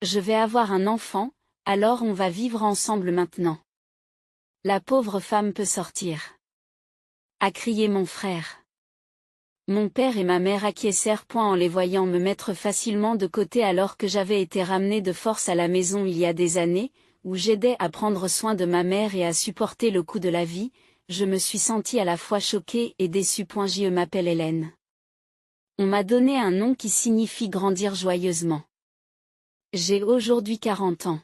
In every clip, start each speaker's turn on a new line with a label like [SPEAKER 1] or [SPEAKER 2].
[SPEAKER 1] Je vais avoir un enfant, alors on va vivre ensemble maintenant. La pauvre femme peut sortir. A crié mon frère. Mon père et ma mère acquiescèrent point en les voyant me mettre facilement de côté alors que j'avais été ramené de force à la maison il y a des années, où j'aidais à prendre soin de ma mère et à supporter le coût de la vie. Je me suis sentie à la fois choquée et déçue. Je m'appelle Hélène. On m'a donné un nom qui signifie grandir joyeusement. J'ai aujourd'hui 40 ans.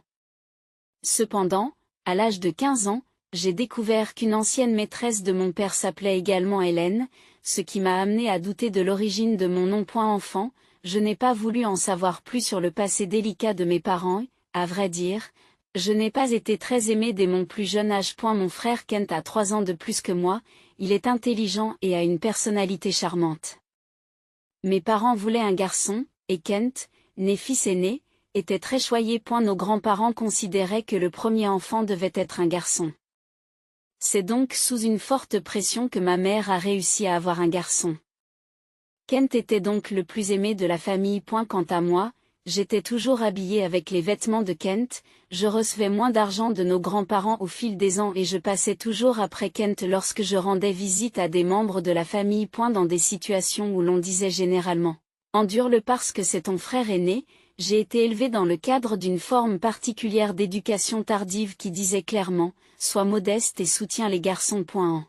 [SPEAKER 1] Cependant, à l'âge de 15 ans, j'ai découvert qu'une ancienne maîtresse de mon père s'appelait également Hélène, ce qui m'a amené à douter de l'origine de mon nom. Enfant, je n'ai pas voulu en savoir plus sur le passé délicat de mes parents, à vrai dire, je n'ai pas été très aimée dès mon plus jeune âge. Mon frère Kent a 3 ans de plus que moi, il est intelligent et a une personnalité charmante. Mes parents voulaient un garçon, et Kent, né fils aîné, était très choyé. Nos grands-parents considéraient que le premier enfant devait être un garçon. C'est donc sous une forte pression que ma mère a réussi à avoir un garçon. Kent était donc le plus aimé de la famille. Quant à moi, j'étais toujours habillée avec les vêtements de Kent, je recevais moins d'argent de nos grands-parents au fil des ans et je passais toujours après Kent lorsque je rendais visite à des membres de la famille. Dans des situations où l'on disait généralement « Endure-le parce que c'est ton frère aîné », j'ai été élevée dans le cadre d'une forme particulière d'éducation tardive qui disait clairement « Sois modeste et soutiens les garçons ». En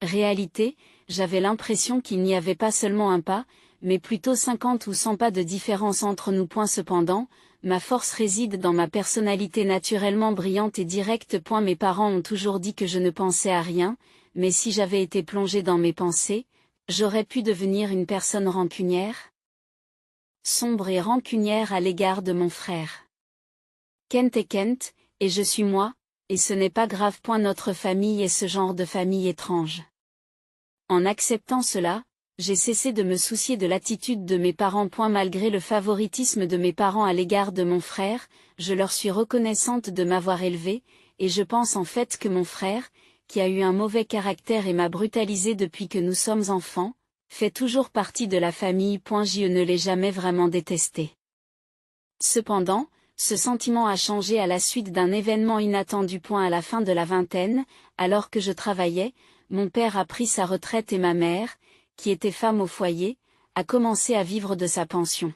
[SPEAKER 1] réalité, j'avais l'impression qu'il n'y avait pas seulement un pas, mais plutôt 50 ou 100 pas de différence entre nous. Cependant, ma force réside dans ma personnalité naturellement brillante et directe. Mes parents ont toujours dit que je ne pensais à rien, mais si j'avais été plongée dans mes pensées, j'aurais pu devenir une personne rancunière, sombre et rancunière à l'égard de mon frère. Kent est Kent, et je suis moi, et ce n'est pas grave. Notre famille est ce genre de famille étrange. En acceptant cela, j'ai cessé de me soucier de l'attitude de mes parents. Malgré le favoritisme de mes parents à l'égard de mon frère, je leur suis reconnaissante de m'avoir élevée, et je pense en fait que mon frère, qui a eu un mauvais caractère et m'a brutalisée depuis que nous sommes enfants, fait toujours partie de la famille. Je ne l'ai jamais vraiment détesté. Cependant, ce sentiment a changé à la suite d'un événement inattendu. À la fin de la vingtaine, alors que je travaillais, mon père a pris sa retraite et ma mère, qui était femme au foyer, a commencé à vivre de sa pension.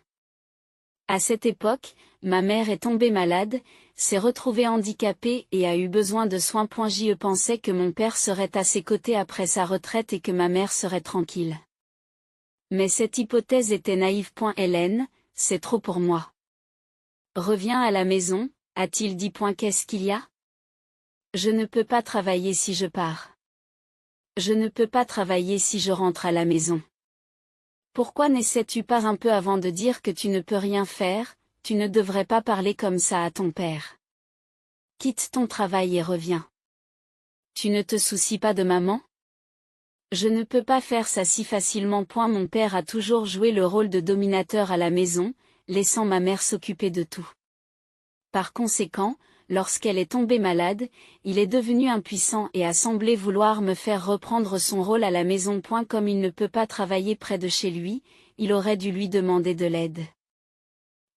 [SPEAKER 1] À cette époque, ma mère est tombée malade, s'est retrouvée handicapée et a eu besoin de soins. Je pensais que mon père serait à ses côtés après sa retraite et que ma mère serait tranquille. Mais cette hypothèse était naïve. Hélène, c'est trop pour moi. Reviens à la maison, a-t-il dit. Qu'est-ce qu'il y a? Je ne peux pas travailler si je pars. Je ne peux pas travailler si je rentre à la maison. Pourquoi n'essaies-tu pas un peu avant de dire que tu ne peux rien faire? Tu ne devrais pas parler comme ça à ton père. Quitte ton travail et reviens. Tu ne te soucies pas de maman? Je ne peux pas faire ça si facilement. Mon père a toujours joué le rôle de dominateur à la maison, laissant ma mère s'occuper de tout. Par conséquent, lorsqu'elle est tombée malade, il est devenu impuissant et a semblé vouloir me faire reprendre son rôle à la maison. Comme il ne peut pas travailler près de chez lui, il aurait dû lui demander de l'aide.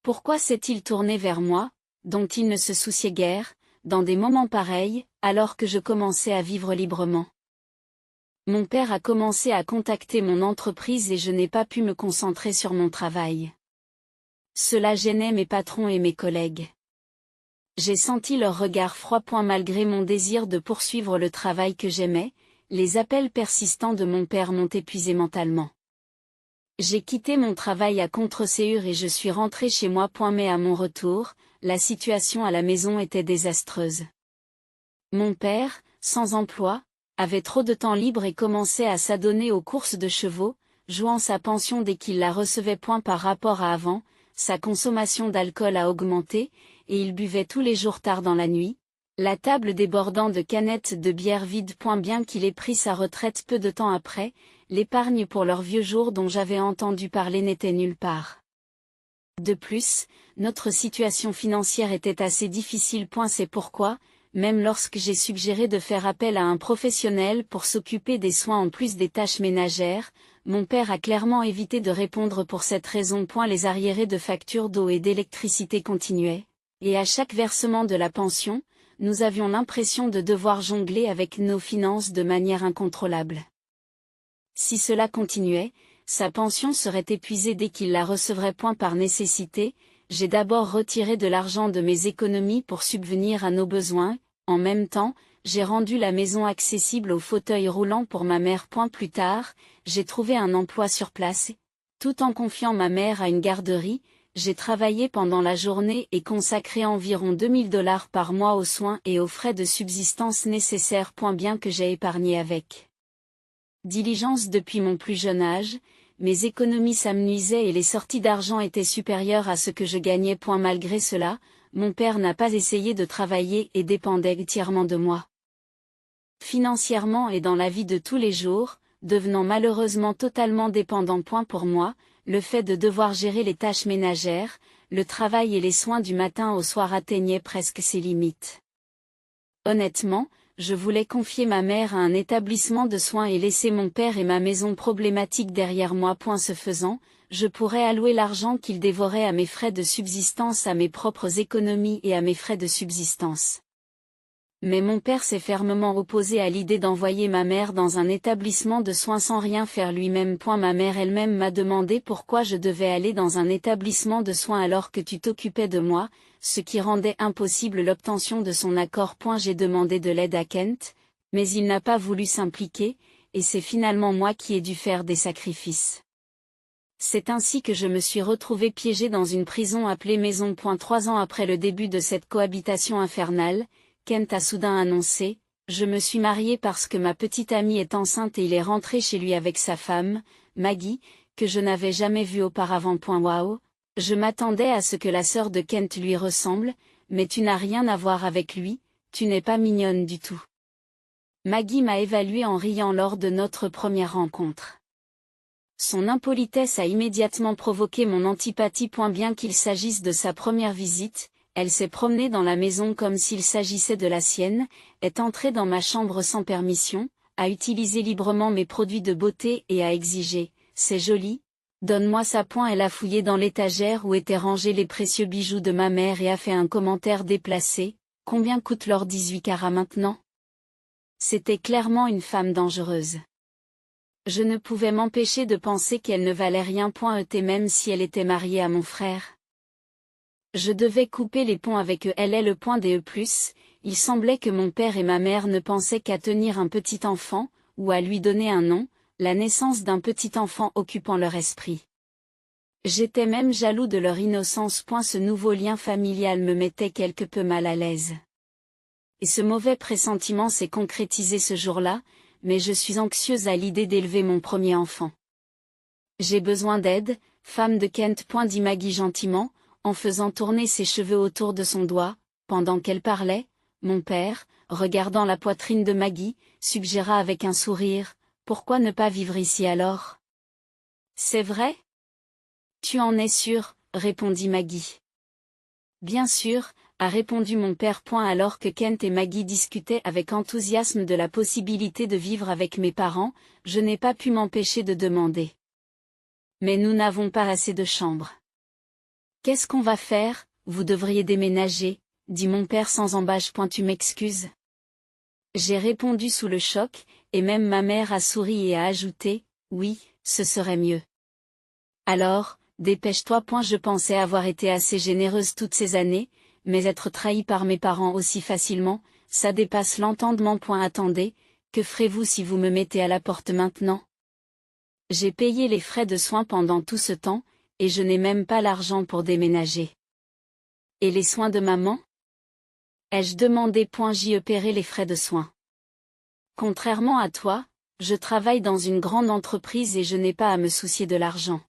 [SPEAKER 1] Pourquoi s'est-il tourné vers moi, dont il ne se souciait guère, dans des moments pareils, alors que je commençais à vivre librement? Mon père a commencé à contacter mon entreprise et je n'ai pas pu me concentrer sur mon travail. Cela gênait mes patrons et mes collègues. J'ai senti leur regard froid. Malgré mon désir de poursuivre le travail que j'aimais, les appels persistants de mon père m'ont épuisé mentalement. J'ai quitté mon travail à contre-ségur et je suis rentré chez moi. Mais à mon retour, la situation à la maison était désastreuse. Mon père, sans emploi, avait trop de temps libre et commençait à s'adonner aux courses de chevaux, jouant sa pension dès qu'il la recevait. Par rapport à avant, sa consommation d'alcool a augmenté, et il buvait tous les jours tard dans la nuit, la table débordant de canettes de bière vides. Bien qu'il ait pris sa retraite peu de temps après, l'épargne pour leurs vieux jours dont j'avais entendu parler n'était nulle part. De plus, notre situation financière était assez difficile. C'est pourquoi, même lorsque j'ai suggéré de faire appel à un professionnel pour s'occuper des soins en plus des tâches ménagères, mon père a clairement évité de répondre pour cette raison. Les arriérés de factures d'eau et d'électricité continuaient, et à chaque versement de la pension, nous avions l'impression de devoir jongler avec nos finances de manière incontrôlable. Si cela continuait, sa pension serait épuisée dès qu'il la recevrait. Par nécessité, j'ai d'abord retiré de l'argent de mes économies pour subvenir à nos besoins. En même temps, j'ai rendu la maison accessible au fauteuil roulant pour ma mère. Plus tard, j'ai trouvé un emploi sur place. Tout en confiant ma mère à une garderie, j'ai travaillé pendant la journée et consacré environ $2000 par mois aux soins et aux frais de subsistance nécessaires. Bien que j'ai épargné avec diligence depuis mon plus jeune âge, mes économies s'amenuisaient et les sorties d'argent étaient supérieures à ce que je gagnais. Malgré cela, mon père n'a pas essayé de travailler et dépendait entièrement de moi. Financièrement et dans la vie de tous les jours, devenant malheureusement totalement dépendant. Pour moi, le fait de devoir gérer les tâches ménagères, le travail et les soins du matin au soir atteignait presque ses limites. Honnêtement, je voulais confier ma mère à un établissement de soins et laisser mon père et ma maison problématique derrière moi. Ce faisant, je pourrais allouer l'argent qu'il dévorait à mes frais de subsistance, à mes propres économies et à mes frais de subsistance. Mais mon père s'est fermement opposé à l'idée d'envoyer ma mère dans un établissement de soins sans rien faire lui-même. Ma mère elle-même m'a demandé pourquoi je devais aller dans un établissement de soins alors que tu t'occupais de moi, ce qui rendait impossible l'obtention de son accord. J'ai demandé de l'aide à Kent, mais il n'a pas voulu s'impliquer, et c'est finalement moi qui ai dû faire des sacrifices. C'est ainsi que je me suis retrouvée piégée dans une prison appelée maison. 3 ans après le début de cette cohabitation infernale, Kent a soudain annoncé « Je me suis marié parce que ma petite amie est enceinte » et il est rentré chez lui avec sa femme, Maggie, que je n'avais jamais vue auparavant. Waouh, je m'attendais à ce que la sœur de Kent lui ressemble, mais tu n'as rien à voir avec lui, tu n'es pas mignonne du tout. Maggie m'a évaluée en riant lors de notre première rencontre. Son impolitesse a immédiatement provoqué mon antipathie. Bien qu'il s'agisse de sa première visite, elle s'est promenée dans la maison comme s'il s'agissait de la sienne, est entrée dans ma chambre sans permission, a utilisé librement mes produits de beauté et a exigé « C'est joli, donne-moi ça ». Elle a fouillé dans l'étagère où étaient rangés les précieux bijoux de ma mère et a fait un commentaire déplacé « Combien coûte leur 18 carats maintenant ?» C'était clairement une femme dangereuse. Je ne pouvais m'empêcher de penser qu'elle ne valait rien. Même si elle était mariée à mon frère. Je devais couper les ponts avec elle. Il semblait que mon père et ma mère ne pensaient qu'à tenir un petit enfant, ou à lui donner un nom, la naissance d'un petit enfant occupant leur esprit. J'étais même jaloux de leur innocence. Ce nouveau lien familial me mettait quelque peu mal à l'aise. Et ce mauvais pressentiment s'est concrétisé ce jour-là, mais je suis anxieuse à l'idée d'élever mon premier enfant. J'ai besoin d'aide, femme de Kent. Dit Maggie gentiment, en faisant tourner ses cheveux autour de son doigt. Pendant qu'elle parlait, mon père, regardant la poitrine de Maggie, suggéra avec un sourire, « Pourquoi ne pas vivre ici alors ?»« C'est vrai ? Tu en es sûr ?» répondit Maggie. « Bien sûr », a répondu mon père. Alors que Kent et Maggie discutaient avec enthousiasme de la possibilité de vivre avec mes parents, je n'ai pas pu m'empêcher de demander. « Mais nous n'avons pas assez de chambres. »« Qu'est-ce qu'on va faire ? Vous devriez déménager, » dit mon père sans embâche. « Tu m'excuses ?» J'ai répondu sous le choc, et même ma mère a souri et a ajouté, « Oui, ce serait mieux. » Alors, dépêche-toi. Je pensais avoir été assez généreuse toutes ces années, mais être trahie par mes parents aussi facilement, ça dépasse l'entendement. Attendez, que ferez-vous si vous me mettez à la porte maintenant ? J'ai payé les frais de soins pendant tout ce temps, et je n'ai même pas l'argent pour déménager. Et les soins de maman ? Ai-je demandé. J'y paierai les frais de soins. Contrairement à toi, je travaille dans une grande entreprise et je n'ai pas à me soucier de l'argent.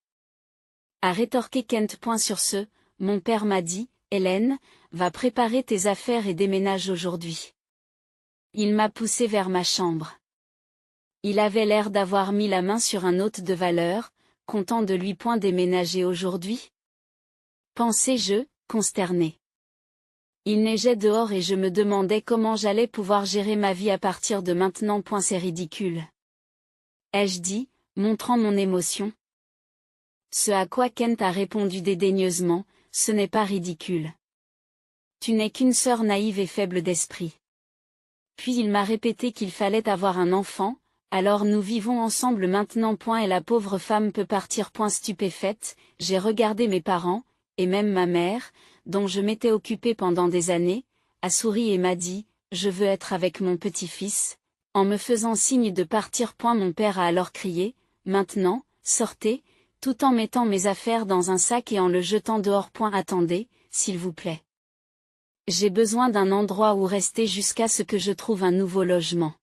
[SPEAKER 1] A rétorqué Kent. Sur ce, mon père m'a dit, Hélène, va préparer tes affaires et déménage aujourd'hui. Il m'a poussé vers ma chambre. Il avait l'air d'avoir mis la main sur un hôte de valeur, content de lui. Déménager aujourd'hui ? Pensais-je, consterné. Il neigeait dehors et je me demandais comment j'allais pouvoir gérer ma vie à partir de maintenant. C'est ridicule. Ai-je dit, montrant mon émotion. Ce à quoi Kent a répondu dédaigneusement, ce n'est pas ridicule. Tu n'es qu'une sœur naïve et faible d'esprit. Puis il m'a répété qu'il fallait avoir un enfant, alors nous vivons ensemble maintenant. Et la pauvre femme peut partir. Stupéfaite, j'ai regardé mes parents, et même ma mère, dont je m'étais occupée pendant des années, a souri et m'a dit, je veux être avec mon petit-fils, en me faisant signe de partir. Mon père a alors crié, maintenant, sortez, tout en mettant mes affaires dans un sac et en le jetant dehors. Attendez, s'il vous plaît. J'ai besoin d'un endroit où rester jusqu'à ce que je trouve un nouveau logement.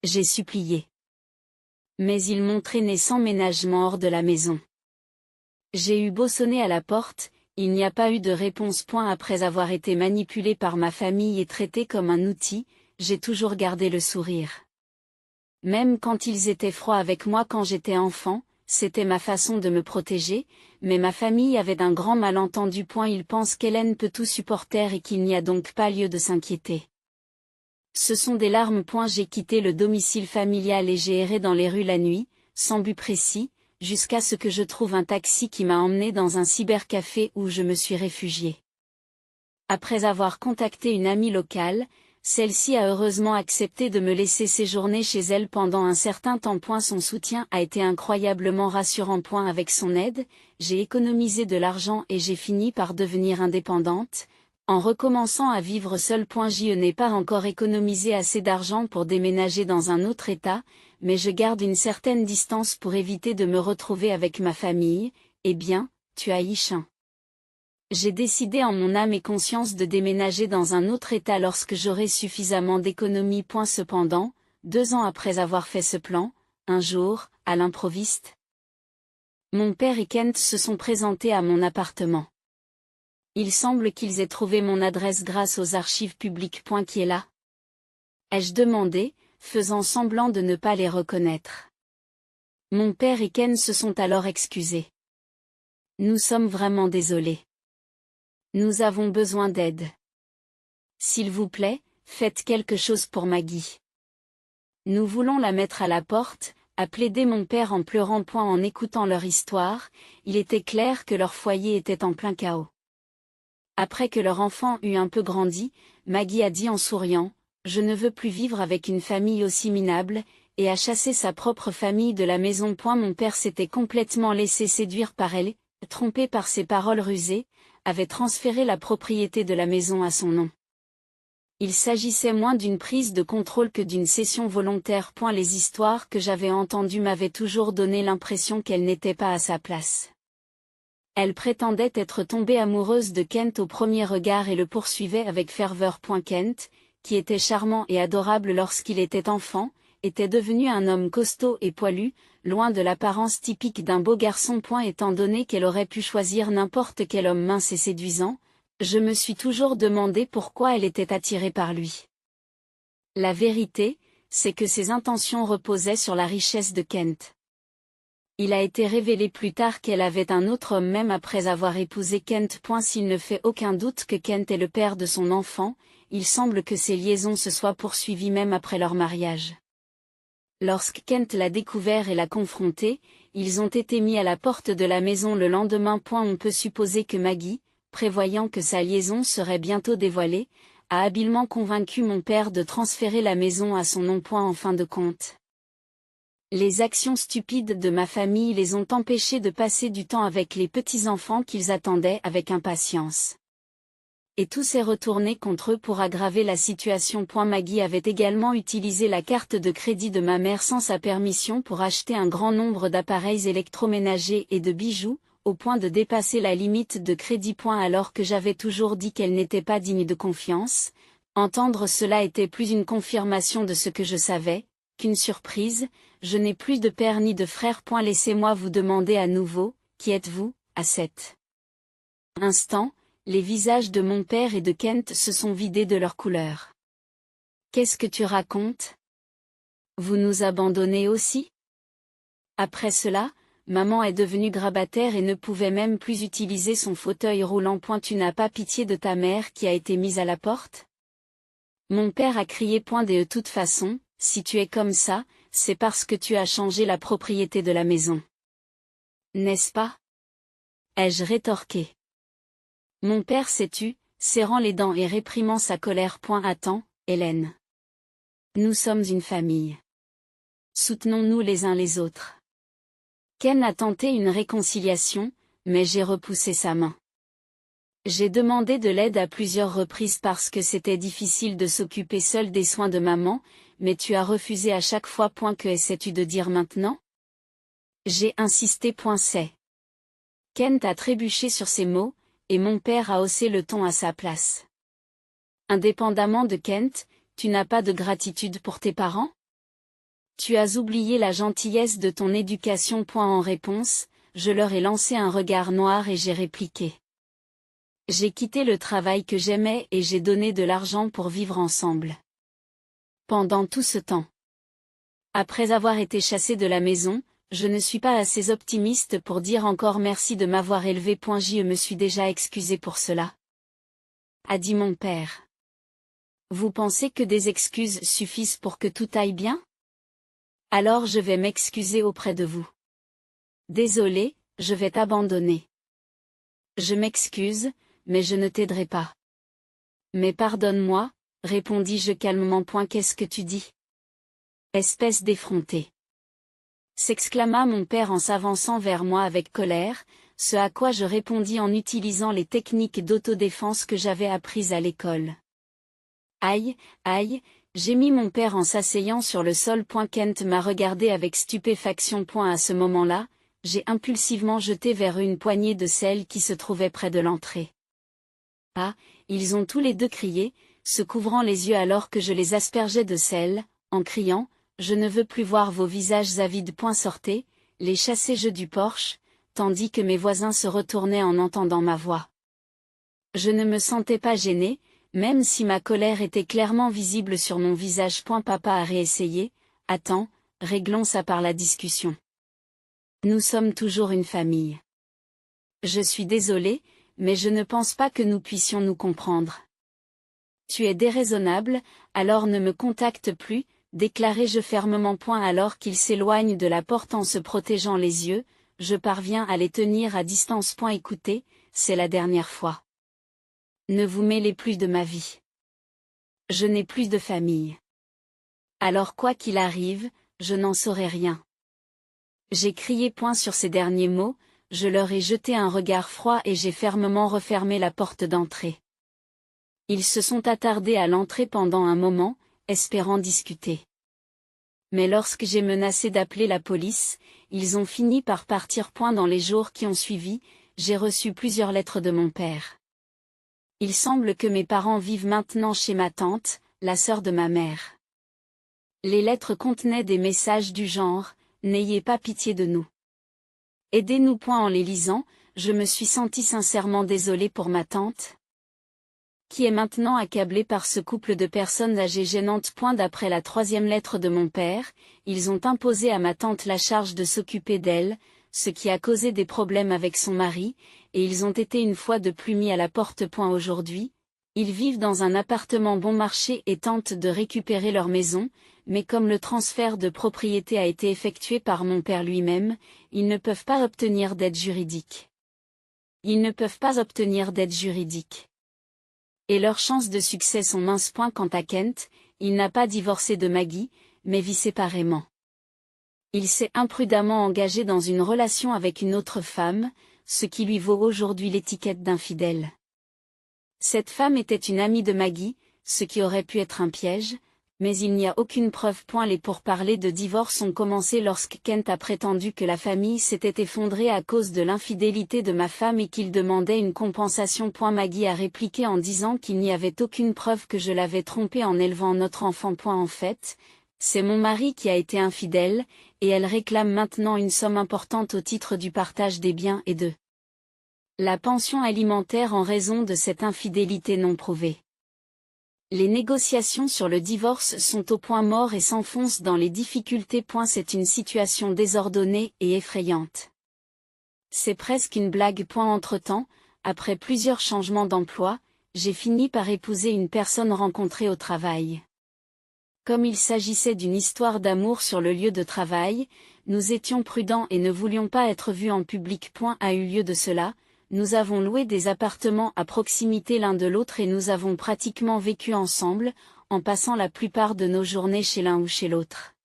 [SPEAKER 1] J'ai supplié. Mais ils m'ont traîné sans ménagement hors de la maison. J'ai eu beau sonner à la porte, il n'y a pas eu de réponse. Après avoir été manipulé par ma famille et traité comme un outil, j'ai toujours gardé le sourire. Même quand ils étaient froids avec moi quand j'étais enfant, c'était ma façon de me protéger, mais ma famille avait d'un grand malentendu. Ils pensent qu'Hélène peut tout supporter et qu'il n'y a donc pas lieu de s'inquiéter. Ce sont des larmes. J'ai quitté le domicile familial et j'ai erré dans les rues la nuit, sans but précis, jusqu'à ce que je trouve un taxi qui m'a emmené dans un cybercafé où je me suis réfugié. Après avoir contacté une amie locale, celle-ci a heureusement accepté de me laisser séjourner chez elle pendant un certain temps. Son soutien a été incroyablement rassurant. Avec son aide, j'ai économisé de l'argent et j'ai fini par devenir indépendante, en recommençant à vivre seule. Je n'ai pas encore économisé assez d'argent pour déménager dans un autre état, mais je garde une certaine distance pour éviter de me retrouver avec ma famille. Eh bien, tu as chien. J'ai décidé en mon âme et conscience de déménager dans un autre état lorsque j'aurai suffisamment d'économies. Cependant, 2 ans après avoir fait ce plan, un jour, à l'improviste, mon père et Kent se sont présentés à mon appartement. Il semble qu'ils aient trouvé mon adresse grâce aux archives publiques. Qui est là? Ai-je demandé, faisant semblant de ne pas les reconnaître. Mon père et Ken se sont alors excusés. Nous sommes vraiment désolés. Nous avons besoin d'aide. S'il vous plaît, faites quelque chose pour Maggie. Nous voulons la mettre à la porte, a plaidé mon père en pleurant. En écoutant leur histoire, il était clair que leur foyer était en plein chaos. Après que leur enfant eut un peu grandi, Maggie a dit en souriant, « Je ne veux plus vivre avec une famille aussi minable », et a chassé sa propre famille de la maison. Mon père s'était complètement laissé séduire par elle, trompé par ses paroles rusées, avait transféré la propriété de la maison à son nom. Il s'agissait moins d'une prise de contrôle que d'une cession volontaire. Les histoires que j'avais entendues m'avaient toujours donné l'impression qu'elle n'était pas à sa place. Elle prétendait être tombée amoureuse de Kent au premier regard et le poursuivait avec ferveur. Kent, qui était charmant et adorable lorsqu'il était enfant, était devenu un homme costaud et poilu, loin de l'apparence typique d'un beau garçon. Étant donné qu'elle aurait pu choisir n'importe quel homme mince et séduisant, je me suis toujours demandé pourquoi elle était attirée par lui. La vérité, c'est que ses intentions reposaient sur la richesse de Kent. Il a été révélé plus tard qu'elle avait un autre homme même après avoir épousé Kent. S'il ne fait aucun doute que Kent est le père de son enfant, il semble que ces liaisons se soient poursuivies même après leur mariage. Lorsque Kent l'a découvert et l'a confronté, ils ont été mis à la porte de la maison le lendemain. On peut supposer que Maggie, prévoyant que sa liaison serait bientôt dévoilée, a habilement convaincu mon père de transférer la maison à son nom. En fin de compte, les actions stupides de ma famille les ont empêchés de passer du temps avec les petits-enfants qu'ils attendaient avec impatience. Et tout s'est retourné contre eux pour aggraver la situation. Maggie avait également utilisé la carte de crédit de ma mère sans sa permission pour acheter un grand nombre d'appareils électroménagers et de bijoux, au point de dépasser la limite de crédit. Alors que j'avais toujours dit qu'elle n'était pas digne de confiance, entendre cela était plus une confirmation de ce que je savais, qu'une surprise. Je n'ai plus de père ni de frère. Laissez-moi vous demander à nouveau, qui êtes-vous, à cet instant? Les visages de mon père et de Kent se sont vidés de leur couleur. Qu'est-ce que tu racontes? Vous nous abandonnez aussi? Après cela, maman est devenue grabataire et ne pouvait même plus utiliser son fauteuil roulant. Tu n'as pas pitié de ta mère qui a été mise à la porte? Mon père a crié. De toute façon, si tu es comme ça, c'est parce que tu as changé la propriété de la maison. N'est-ce pas? Ai-je rétorqué. Mon père s'est tu, serrant les dents et réprimant sa colère. Attends, Hélène. Nous sommes une famille. Soutenons-nous les uns les autres. Ken a tenté une réconciliation, mais j'ai repoussé sa main. J'ai demandé de l'aide à plusieurs reprises parce que c'était difficile de s'occuper seul des soins de maman, mais tu as refusé à chaque fois. Que essaies-tu de dire maintenant? J'ai insisté. C'est. Kent a trébuché sur ces mots, et mon père a haussé le ton à sa place. Indépendamment de Kent, tu n'as pas de gratitude pour tes parents? Tu as oublié la gentillesse de ton éducation. En réponse, je leur ai lancé un regard noir et j'ai répliqué. J'ai quitté le travail que j'aimais et j'ai donné de l'argent pour vivre ensemble. Pendant tout ce temps. Après avoir été chassé de la maison, je ne suis pas assez optimiste pour dire encore merci de m'avoir élevé. Je me suis déjà excusé pour cela. A dit mon père. Vous pensez que des excuses suffisent pour que tout aille bien? Alors je vais m'excuser auprès de vous. Désolé, je vais t'abandonner. Je m'excuse, mais je ne t'aiderai pas. Mais pardonne-moi, répondis-je calmement. Qu'est-ce que tu dis? Espèce d'effronté. S'exclama mon père en s'avançant vers moi avec colère, ce à quoi je répondis en utilisant les techniques d'autodéfense que j'avais apprises à l'école. Aïe, aïe, gémit mon père en s'asseyant sur le sol. Kent m'a regardé avec stupéfaction. À ce moment-là, j'ai impulsivement jeté vers une poignée de sel qui se trouvait près de l'entrée. Ah, ils ont tous les deux crié, se couvrant les yeux alors que je les aspergeais de sel, en criant, je ne veux plus voir vos visages avides. Sortez, les chassez-je du porche, tandis que mes voisins se retournaient en entendant ma voix. Je ne me sentais pas gêné, même si ma colère était clairement visible sur mon visage. Papa a réessayé, attends, réglons ça par la discussion. Nous sommes toujours une famille. Je suis désolé, mais je ne pense pas que nous puissions nous comprendre. Tu es déraisonnable, alors ne me contacte plus, déclarai-je fermement. Alors qu'il s'éloigne de la porte en se protégeant les yeux, je parviens à les tenir à distance. Écoutez, c'est la dernière fois. Ne vous mêlez plus de ma vie. Je n'ai plus de famille. Alors quoi qu'il arrive, je n'en saurai rien. J'ai crié. Sur ces derniers mots, je leur ai jeté un regard froid et j'ai fermement refermé la porte d'entrée. Ils se sont attardés à l'entrée pendant un moment, espérant discuter. Mais lorsque j'ai menacé d'appeler la police, ils ont fini par partir. Dans les jours qui ont suivi, j'ai reçu plusieurs lettres de mon père. Il semble que mes parents vivent maintenant chez ma tante, la sœur de ma mère. Les lettres contenaient des messages du genre « N'ayez pas pitié de nous. Aidez-nous ». En les lisant, je me suis senti sincèrement désolé pour ma tante, qui est maintenant accablée par ce couple de personnes âgées gênantes. D'après la 3e lettre de mon père, ils ont imposé à ma tante la charge de s'occuper d'elle, ce qui a causé des problèmes avec son mari, et ils ont été une fois de plus mis à la porte. Aujourd'hui, ils vivent dans un appartement bon marché et tentent de récupérer leur maison, mais comme le transfert de propriété a été effectué par mon père lui-même, ils ne peuvent pas obtenir d'aide juridique. Et leurs chances de succès sont minces. Quant à Kent, il n'a pas divorcé de Maggie, mais vit séparément. Il s'est imprudemment engagé dans une relation avec une autre femme, ce qui lui vaut aujourd'hui l'étiquette d'infidèle. Cette femme était une amie de Maggie, ce qui aurait pu être un piège, mais il n'y a aucune preuve. Les pourparlers de divorce ont commencé lorsque Kent a prétendu que la famille s'était effondrée à cause de l'infidélité de ma femme et qu'il demandait une compensation. Maggie a répliqué en disant qu'il n'y avait aucune preuve que je l'avais trompée en élevant notre enfant. En fait, c'est mon mari qui a été infidèle, et elle réclame maintenant une somme importante au titre du partage des biens et de la pension alimentaire en raison de cette infidélité non prouvée. Les négociations sur le divorce sont au point mort et s'enfoncent dans les difficultés. C'est une situation désordonnée et effrayante. C'est presque une blague. Entre-temps, après plusieurs changements d'emploi, j'ai fini par épouser une personne rencontrée au travail. Comme il s'agissait d'une histoire d'amour sur le lieu de travail, nous étions prudents et ne voulions pas être vus en public. A eu lieu de cela, nous avons loué des appartements à proximité l'un de l'autre et nous avons pratiquement vécu ensemble, en passant la plupart de nos journées chez l'un ou chez l'autre.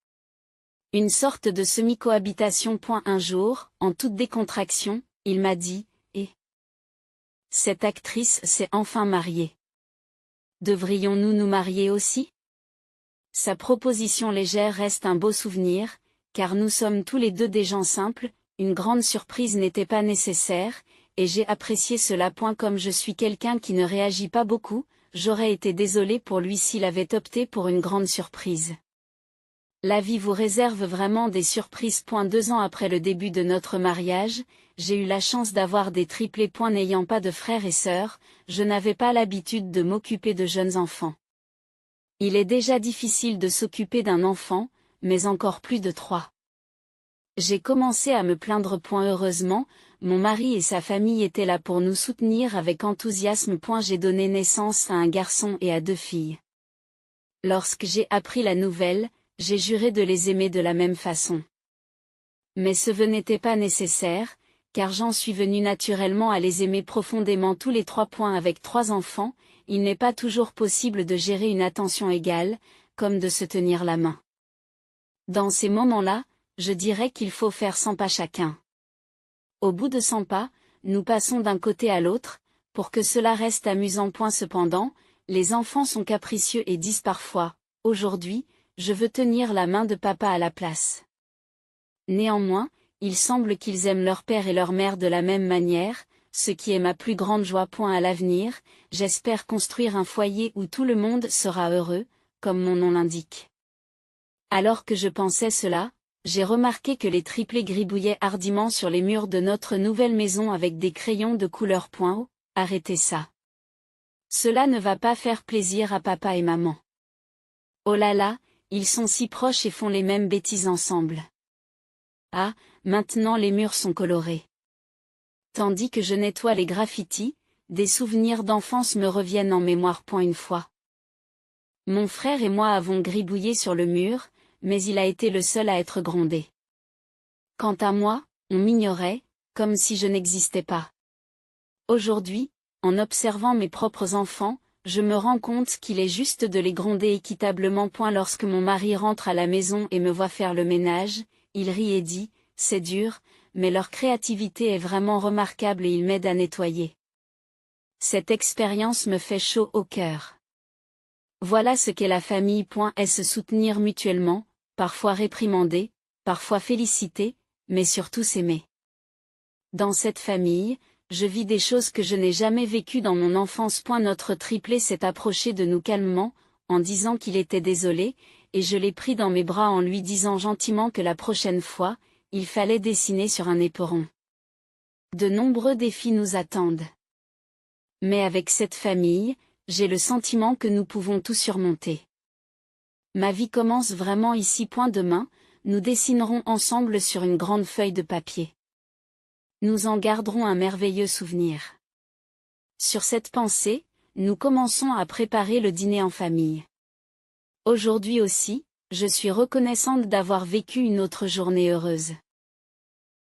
[SPEAKER 1] Une sorte de semi-cohabitation. Un jour, en toute décontraction, il m'a dit « Et cette actrice s'est enfin mariée. Devrions-nous nous marier aussi ?» Sa proposition légère reste un beau souvenir, car nous sommes tous les deux des gens simples, une grande surprise n'était pas nécessaire, et j'ai apprécié cela. Comme je suis quelqu'un qui ne réagit pas beaucoup, j'aurais été désolé pour lui s'il avait opté pour une grande surprise. La vie vous réserve vraiment des surprises. 2 ans après le début de notre mariage, j'ai eu la chance d'avoir des triplés. N'ayant pas de frères et sœurs, je n'avais pas l'habitude de m'occuper de jeunes enfants. Il est déjà difficile de s'occuper d'un enfant, mais encore plus de 3. J'ai commencé à me plaindre. Heureusement, mon mari et sa famille étaient là pour nous soutenir avec enthousiasme. J'ai donné naissance à un garçon et à 2 filles. Lorsque j'ai appris la nouvelle, j'ai juré de les aimer de la même façon. Mais ce n'était pas nécessaire, car j'en suis venu naturellement à les aimer profondément tous les 3. Avec 3 enfants, il n'est pas toujours possible de gérer une attention égale, comme de se tenir la main. Dans ces moments-là, je dirais qu'il faut faire 100 pas chacun. Au bout de 100 pas, nous passons d'un côté à l'autre, pour que cela reste amusant. Cependant, les enfants sont capricieux et disent parfois « Aujourd'hui, je veux tenir la main de papa à la place ». Néanmoins, il semble qu'ils aiment leur père et leur mère de la même manière, ce qui est ma plus grande joie. À l'avenir, j'espère construire un foyer où tout le monde sera heureux, comme mon nom l'indique. Alors que je pensais cela, j'ai remarqué que les triplés gribouillaient hardiment sur les murs de notre nouvelle maison avec des crayons de couleur. Oh, arrêtez ça. Cela ne va pas faire plaisir à papa et maman. Oh là là, ils sont si proches et font les mêmes bêtises ensemble. Ah, maintenant les murs sont colorés. Tandis que je nettoie les graffitis, des souvenirs d'enfance me reviennent en mémoire. Une fois, mon frère et moi avons gribouillé sur le mur, mais il a été le seul à être grondé. Quant à moi, on m'ignorait, comme si je n'existais pas. Aujourd'hui, en observant mes propres enfants, je me rends compte qu'il est juste de les gronder équitablement. Lorsque mon mari rentre à la maison et me voit faire le ménage, il rit et dit « C'est dur, mais leur créativité est vraiment remarquable et ils m'aident à nettoyer. » Cette expérience me fait chaud au cœur. Voilà ce qu'est la famille. Est se soutenir mutuellement, parfois réprimander, parfois féliciter, mais surtout s'aimer. Dans cette famille, je vis des choses que je n'ai jamais vécues dans mon enfance. Notre triplé s'est approché de nous calmement, en disant qu'il était désolé, et je l'ai pris dans mes bras en lui disant gentiment que la prochaine fois, il fallait dessiner sur un éperon. De nombreux défis nous attendent. Mais avec cette famille, j'ai le sentiment que nous pouvons tout surmonter. Ma vie commence vraiment ici. Demain, nous dessinerons ensemble sur une grande feuille de papier. Nous en garderons un merveilleux souvenir. Sur cette pensée, nous commençons à préparer le dîner en famille. Aujourd'hui aussi, je suis reconnaissante d'avoir vécu une autre journée heureuse.